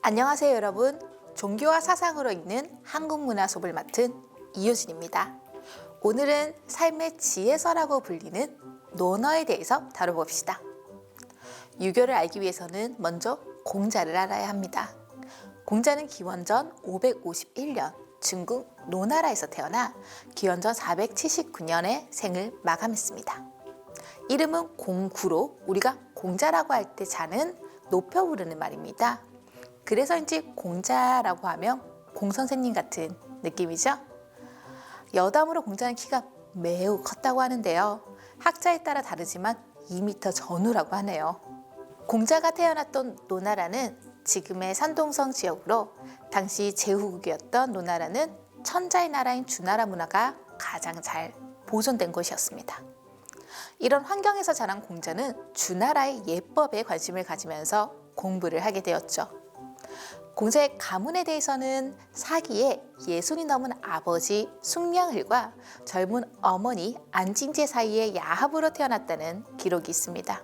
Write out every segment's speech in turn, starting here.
안녕하세요 여러분. 종교와 사상으로 읽는 한국문화 수업을 맡은 이효진입니다. 오늘은 삶의 지혜서라고 불리는 논어에 대해서 다뤄봅시다. 유교를 알기 위해서는 먼저 공자를 알아야 합니다. 공자는 기원전 551년 중국 노나라에서 태어나 기원전 479년에 생을 마감했습니다. 이름은 공구로 우리가 공자라고 할 때 자는 높여 부르는 말입니다. 그래서인지 공자라고 하면 공선생님 같은 느낌이죠. 여담으로 공자는 키가 매우 컸다고 하는데요. 학자에 따라 다르지만 2m 전후라고 하네요. 공자가 태어났던 노나라는 지금의 산동성 지역으로 당시 제후국이었던 노나라는 천자의 나라인 주나라 문화가 가장 잘 보존된 곳이었습니다. 이런 환경에서 자란 공자는 주나라의 예법에 관심을 가지면서 공부를 하게 되었죠. 공자의 가문에 대해서는 사기에 60이 넘은 아버지 숙량을과 젊은 어머니 안징제 사이에 야합으로 태어났다는 기록이 있습니다.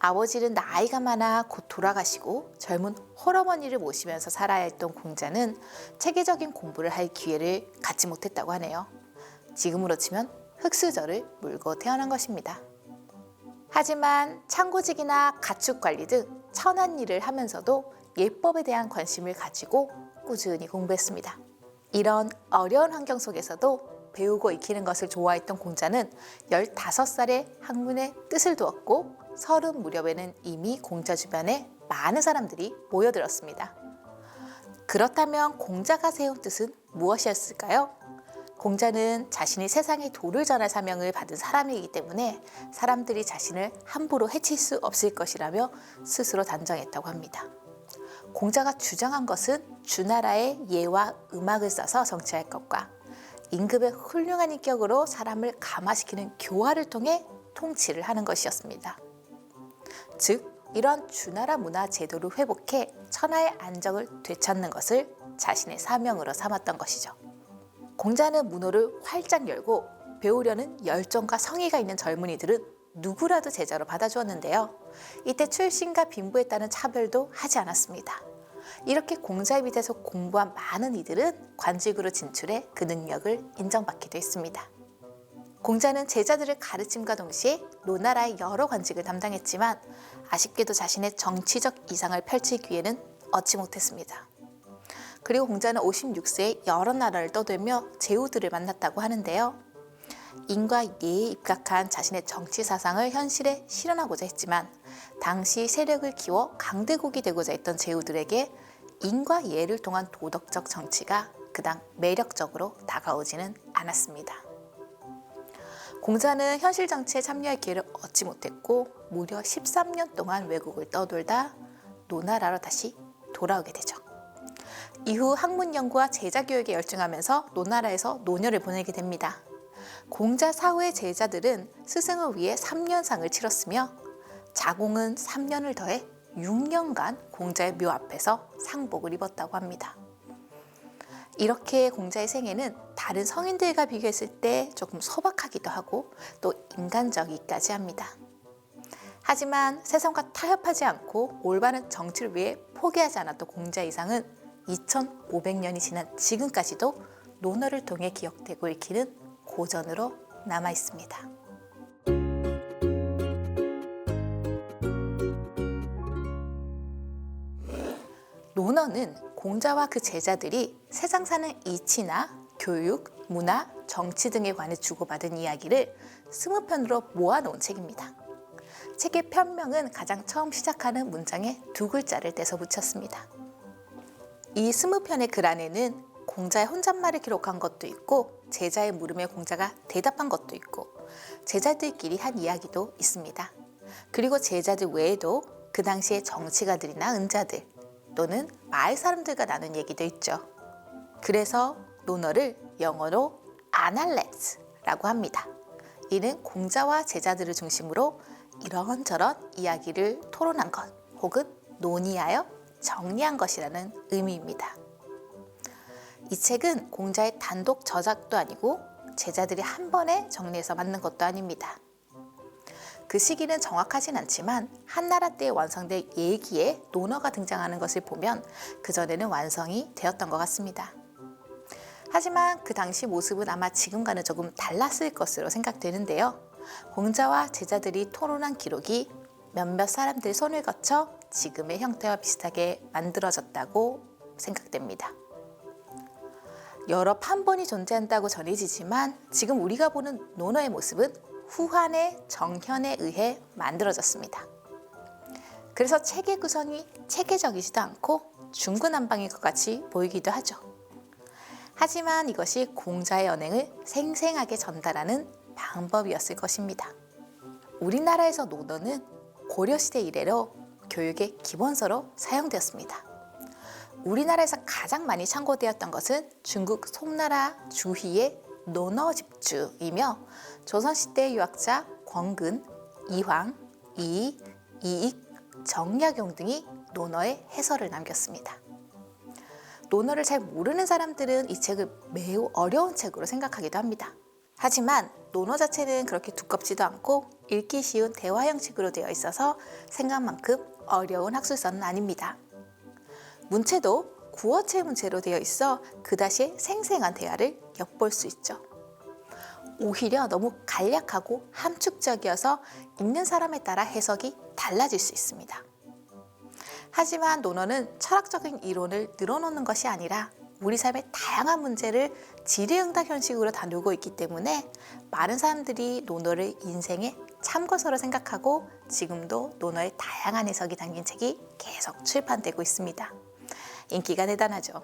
아버지는 나이가 많아 곧 돌아가시고 젊은 홀어머니를 모시면서 살아야 했던 공자는 체계적인 공부를 할 기회를 갖지 못했다고 하네요. 지금으로 치면 흙수저를 물고 태어난 것입니다. 하지만 창고직이나 가축 관리 등 천한 일을 하면서도 예법에 대한 관심을 가지고 꾸준히 공부했습니다. 이런 어려운 환경 속에서도 배우고 익히는 것을 좋아했던 공자는 15살에 학문에 뜻을 두었고 30 무렵에는 이미 공자 주변에 많은 사람들이 모여들었습니다. 그렇다면 공자가 세운 뜻은 무엇이었을까요? 공자는 자신이 세상에 도를 전할 사명을 받은 사람이기 때문에 사람들이 자신을 함부로 해칠 수 없을 것이라며 스스로 단정했다고 합니다. 공자가 주장한 것은 주나라의 예와 음악을 써서 정치할 것과 임금의 훌륭한 인격으로 사람을 감화시키는 교화를 통해 통치를 하는 것이었습니다. 즉, 이런 주나라 문화 제도를 회복해 천하의 안정을 되찾는 것을 자신의 사명으로 삼았던 것이죠. 공자는 문호를 활짝 열고 배우려는 열정과 성의가 있는 젊은이들은 누구라도 제자로 받아주었는데요. 이때 출신과 빈부에 따른 차별도 하지 않았습니다. 이렇게 공자의 밑에서 공부한 많은 이들은 관직으로 진출해 그 능력을 인정받기도 했습니다. 공자는 제자들을 가르침과 동시에 노나라의 여러 관직을 담당했지만 아쉽게도 자신의 정치적 이상을 펼칠 기회는 얻지 못했습니다. 그리고 공자는 56세에 여러 나라를 떠돌며 제후들을 만났다고 하는데요. 인과 예에 입각한 자신의 정치 사상을 현실에 실현하고자 했지만 당시 세력을 키워 강대국이 되고자 했던 제후들에게 인과 예를 통한 도덕적 정치가 그닥 매력적으로 다가오지는 않았습니다. 공자는 현실 정치에 참여할 기회를 얻지 못했고 무려 13년 동안 외국을 떠돌다 노나라로 다시 돌아오게 되죠. 이후 학문 연구와 제자 교육에 열중하면서 노나라에서 노년을 보내게 됩니다. 공자 사후의 제자들은 스승을 위해 3년상을 치렀으며 자공은 3년을 더해 6년간 공자의 묘 앞에서 상복을 입었다고 합니다. 이렇게 공자의 생애는 다른 성인들과 비교했을 때 조금 소박하기도 하고 또 인간적이기까지 합니다. 하지만 세상과 타협하지 않고 올바른 정치를 위해 포기하지 않았던 공자 이상은 2500년이 지난 지금까지도 논어를 통해 기억되고 읽히는 고전으로 남아 있습니다. 논어는 공자와 그 제자들이 세상 사는 이치나 교육, 문화, 정치 등에 관해 주고받은 이야기를 20편으로 모아놓은 책입니다. 책의 편명은 가장 처음 시작하는 문장에 2글자를 떼서 붙였습니다. 이 20편의 글 안에는 공자의 혼잣말을 기록한 것도 있고 제자의 물음에 공자가 대답한 것도 있고 제자들끼리 한 이야기도 있습니다. 그리고 제자들 외에도 그 당시의 정치가들이나 은자들 또는 마을 사람들과 나눈 얘기도 있죠. 그래서 논어를 영어로 아날레스라고 합니다. 이는 공자와 제자들을 중심으로 이런저런 이야기를 토론한 것 혹은 논의하여 정리한 것이라는 의미입니다. 이 책은 공자의 단독 저작도 아니고 제자들이 한 번에 정리해서 만든 것도 아닙니다. 그 시기는 정확하진 않지만 한나라 때 완성된 예기에 논어가 등장하는 것을 보면 그전에는 완성이 되었던 것 같습니다. 하지만 그 당시 모습은 아마 지금과는 조금 달랐을 것으로 생각되는데요. 공자와 제자들이 토론한 기록이 몇몇 사람들의 손을 거쳐 지금의 형태와 비슷하게 만들어졌다고 생각됩니다. 여러 판본이 존재한다고 전해지지만 지금 우리가 보는 논어의 모습은 후한의 정현에 의해 만들어졌습니다. 그래서 체계 구성이 체계적이지도 않고 중구난방인 것 같이 보이기도 하죠. 하지만 이것이 공자의 언행을 생생하게 전달하는 방법이었을 것입니다. 우리나라에서 논어는 고려시대 이래로 교육의 기본서로 사용되었습니다. 우리나라에서 가장 많이 참고되었던 것은 중국 송나라 주희의 논어집주이며 조선시대 유학자 권근, 이황, 이이, 이익, 정약용 등이 논어의 해설을 남겼습니다. 논어를 잘 모르는 사람들은 이 책을 매우 어려운 책으로 생각하기도 합니다. 하지만 논어 자체는 그렇게 두껍지도 않고 읽기 쉬운 대화 형식으로 되어 있어서 생각만큼 어려운 학술서는 아닙니다. 문체도 구어체 문체로 되어 있어 그다지 생생한 대화를 엿볼 수 있죠. 오히려 너무 간략하고 함축적이어서 읽는 사람에 따라 해석이 달라질 수 있습니다. 하지만 논어는 철학적인 이론을 늘어놓는 것이 아니라 우리 삶의 다양한 문제를 질의응답 형식으로 다루고 있기 때문에 많은 사람들이 논어를 인생의 참고서로 생각하고 지금도 논어의 다양한 해석이 담긴 책이 계속 출판되고 있습니다. 인기가 대단하죠.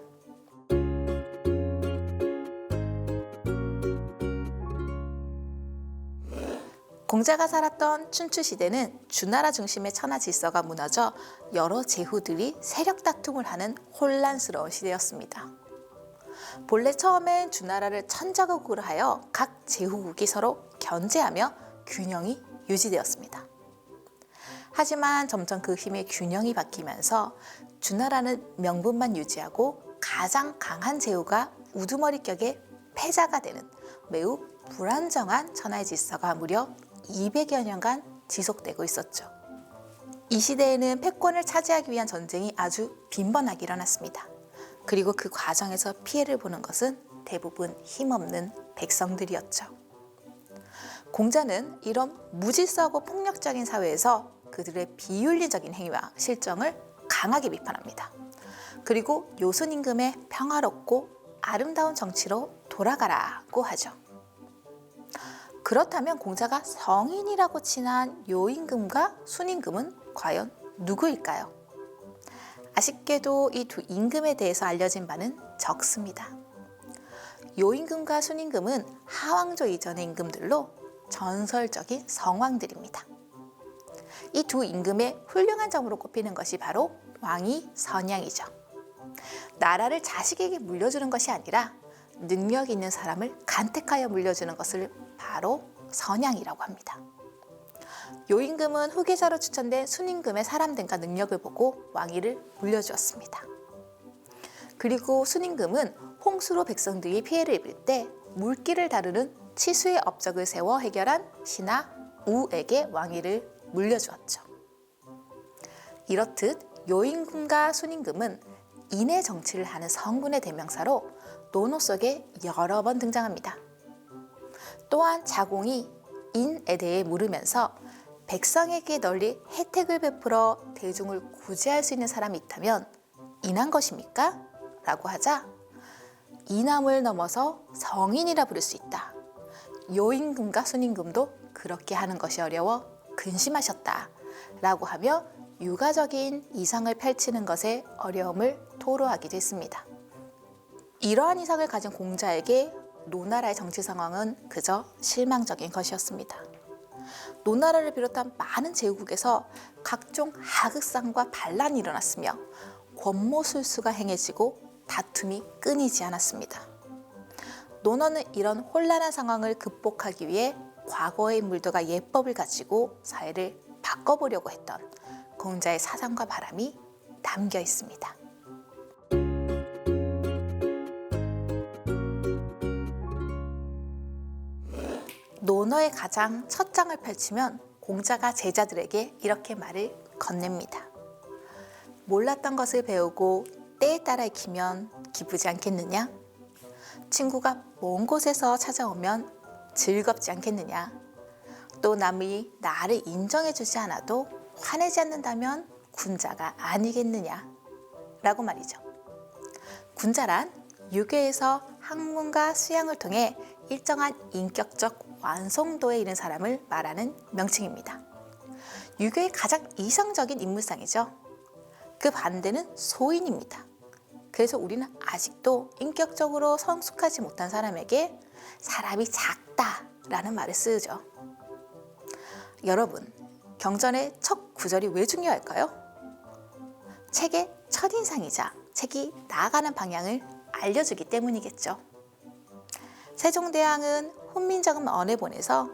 공자가 살았던 춘추시대는 주나라 중심의 천하 질서가 무너져 여러 제후들이 세력 다툼을 하는 혼란스러운 시대였습니다. 본래 처음엔 주나라를 천자국으로 하여 각 제후국이 서로 견제하며 균형이 유지되었습니다. 하지만 점점 그 힘의 균형이 바뀌면서 주나라는 명분만 유지하고 가장 강한 제후가 우두머리격의 패자가 되는 매우 불안정한 천하의 질서가 무려 200여 년간 지속되고 있었죠. 이 시대에는 패권을 차지하기 위한 전쟁이 아주 빈번하게 일어났습니다. 그리고 그 과정에서 피해를 보는 것은 대부분 힘없는 백성들이었죠. 공자는 이런 무질서하고 폭력적인 사회에서 그들의 비윤리적인 행위와 실정을 강하게 비판합니다. 그리고 요순 임금의 평화롭고 아름다운 정치로 돌아가라고 하죠. 그렇다면 공자가 성인이라고 칭한 요임금과 순임금은 과연 누구일까요? 아쉽게도 이 두 임금에 대해서 알려진 바는 적습니다. 요임금과 순임금은 하왕조 이전의 임금들로 전설적인 성왕들입니다. 이 두 임금의 훌륭한 점으로 꼽히는 것이 바로 왕위 선양이죠. 나라를 자식에게 물려주는 것이 아니라 능력 있는 사람을 간택하여 물려주는 것을 바로 선양이라고 합니다. 요임금은 후계자로 추천된 순임금의 사람됨과 능력을 보고 왕위를 물려주었습니다. 그리고 순임금은 홍수로 백성들이 피해를 입을 때 물길을 다루는 치수의 업적을 세워 해결한 신하 우에게 왕위를 물려주었죠. 이렇듯 요임금과 순임금은 인의 정치를 하는 성군의 대명사로 논어 속에 여러 번 등장합니다. 또한 자공이 인에 대해 물으면서 백성에게 널리 혜택을 베풀어 대중을 구제할 수 있는 사람이 있다면 인한 것입니까? 라고 하자 인함을 넘어서 성인이라 부를 수 있다. 요임금과 순임금도 그렇게 하는 것이 어려워 근심하셨다. 라고 하며 유가적인 이상을 펼치는 것에 어려움을 토로하기도 했습니다. 이러한 이상을 가진 공자에게 노나라의 정치 상황은 그저 실망적인 것이었습니다. 노나라를 비롯한 많은 제후국에서 각종 하극상과 반란이 일어났으며 권모술수가 행해지고 다툼이 끊이지 않았습니다. 논어는 이런 혼란한 상황을 극복하기 위해 과거의 인물들과 예법을 가지고 사회를 바꿔보려고 했던 공자의 사상과 바람이 담겨 있습니다. 논어의 가장 첫 장을 펼치면 공자가 제자들에게 이렇게 말을 건넵니다. 몰랐던 것을 배우고 때에 따라 익히면 기쁘지 않겠느냐? 친구가 먼 곳에서 찾아오면 즐겁지 않겠느냐? 또 남이 나를 인정해주지 않아도 화내지 않는다면 군자가 아니겠느냐? 라고 말이죠. 군자란 유교에서 학문과 수양을 통해 일정한 인격적 완성도에 이른 사람을 말하는 명칭입니다. 유교의 가장 이상적인 인물상이죠. 그 반대는 소인입니다. 그래서 우리는 아직도 인격적으로 성숙하지 못한 사람에게 사람이 작다라는 말을 쓰죠. 여러분, 경전의 첫 구절이 왜 중요할까요? 책의 첫인상이자 책이 나아가는 방향을 알려주기 때문이겠죠. 세종대왕은 훈민정음 언에 보내서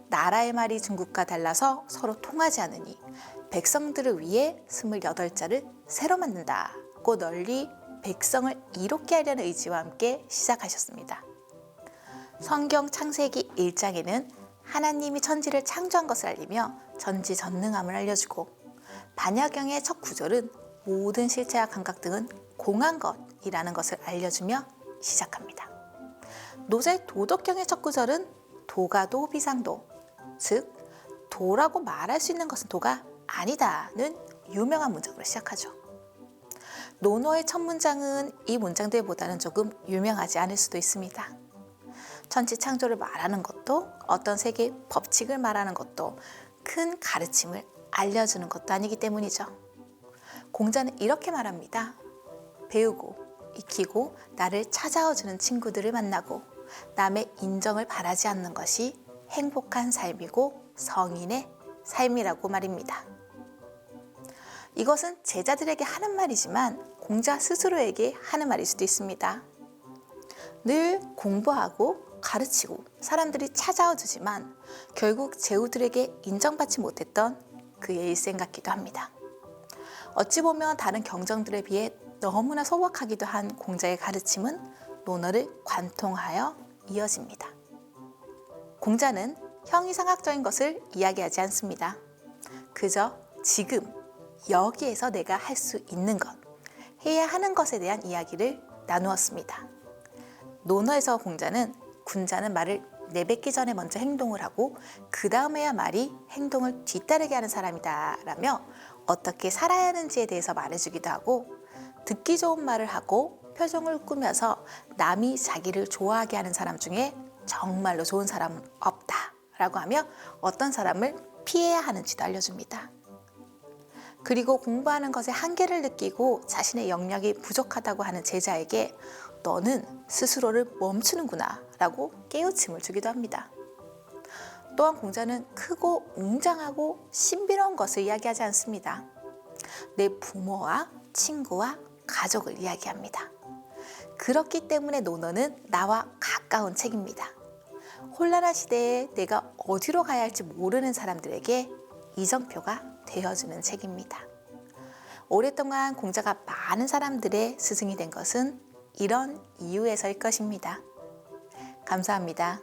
나라의 말이 중국과 달라서 서로 통하지 않으니 백성들을 위해 28자를 새로 만든다고 널리 백성을 이롭게 하려는 의지와 함께 시작하셨습니다. 성경 창세기 1장에는 하나님이 천지를 창조한 것을 알리며 전지전능함을 알려주고, 반야경의 첫 구절은 모든 실체와 감각 등은 공한 것이라는 것을 알려주며 시작합니다. 노자의 도덕경의 첫 구절은 도가도 비상도, 즉 도라고 말할 수 있는 것은 도가 아니다는 유명한 문장으로 시작하죠. 논어의 첫 문장은 이 문장들보다는 조금 유명하지 않을 수도 있습니다. 천지 창조를 말하는 것도 어떤 세계의 법칙을 말하는 것도 큰 가르침을 알려주는 것도 아니기 때문이죠. 공자는 이렇게 말합니다. 배우고 익히고 나를 찾아와주는 친구들을 만나고 남의 인정을 바라지 않는 것이 행복한 삶이고 성인의 삶이라고 말입니다. 이것은 제자들에게 하는 말이지만 공자 스스로에게 하는 말일 수도 있습니다. 늘 공부하고 가르치고 사람들이 찾아와 주지만 결국 제후들에게 인정받지 못했던 그의 일생 같기도 합니다. 어찌 보면 다른 경전들에 비해 너무나 소박하기도 한 공자의 가르침은 논어를 관통하여 이어집니다. 공자는 형이상학적인 것을 이야기하지 않습니다. 그저 지금 여기에서 내가 할 수 있는 것, 해야 하는 것에 대한 이야기를 나누었습니다. 논어에서 공자는 군자는 말을 내뱉기 전에 먼저 행동을 하고 그 다음에야 말이 행동을 뒤따르게 하는 사람이다 라며 어떻게 살아야 하는지에 대해서 말해주기도 하고, 듣기 좋은 말을 하고 표정을 꾸며서 남이 자기를 좋아하게 하는 사람 중에 정말로 좋은 사람은 없다 라고 하며 어떤 사람을 피해야 하는지도 알려줍니다. 그리고 공부하는 것에 한계를 느끼고 자신의 영역이 부족하다고 하는 제자에게 너는 스스로를 멈추는구나 라고 깨우침을 주기도 합니다. 또한 공자는 크고 웅장하고 신비로운 것을 이야기하지 않습니다. 내 부모와 친구와 가족을 이야기합니다. 그렇기 때문에 논어는 나와 가까운 책입니다. 혼란한 시대에 내가 어디로 가야 할지 모르는 사람들에게 이정표가 되어주는 책입니다. 오랫동안 공자가 많은 사람들의 스승이 된 것은 이런 이유에서일 것입니다. 감사합니다.